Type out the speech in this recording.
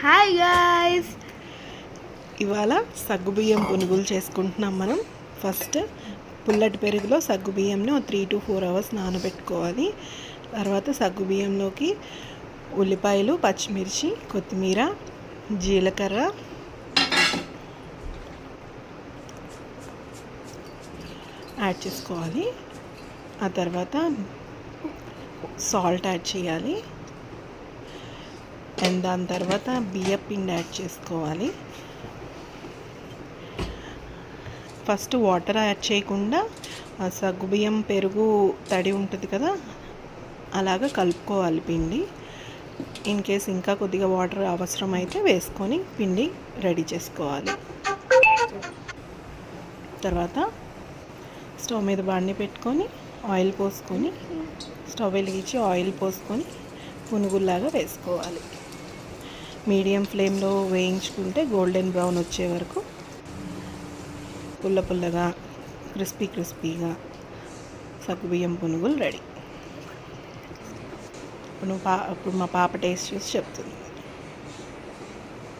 Hi guys, ఇవాళ సగ్గుబియ్యం పునుగులు చేసుకుంటున్నాం. మనం ఫస్ట్ పుల్లటి పెరుగులో సగ్గుబియ్యంని 3 to 4 hours నానబెట్టుకోవాలి. తర్వాత సగ్గుబియ్యంలోకి ఉల్లిపాయలు, పచ్చిమిర్చి, కొత్తిమీర, జీలకర్ర, యాడ్ చేసుకోవాలి. ఆ తర్వాత సాల్ట్ యాడ్ చేయాలి. అండ్ దాని తర్వాత బియ్యం పిండి యాడ్ చేసుకోవాలి. ఫస్ట్ వాటర్ యాడ్ చేయకుండా సగ్గుబియ్యం పెరుగు తడి ఉంటుంది కదా, అలాగా కలుపుకోవాలి పిండి. ఇన్ కేస్ ఇంకా కొద్దిగా వాటర్ అవసరం అయితే వేసుకొని పిండి రెడీ చేసుకోవాలి. తర్వాత స్టవ్ మీద బాండి పెట్టుకొని ఆయిల్ పోసుకొని స్టవ్ వెలిగించి ఆయిల్ పోసుకొని పునుగుల్లాగా వేసుకోవాలి. మీడియం ఫ్లేమ్లో వేయించుకుంటే గోల్డెన్ బ్రౌన్ వచ్చే వరకు పుల్ల పుల్లగా క్రిస్పీగా సగ్గుబియ్యం పునుగులు రెడీ. ఇప్పుడు మా పాప టేస్ట్ చూసి చెప్తుంది.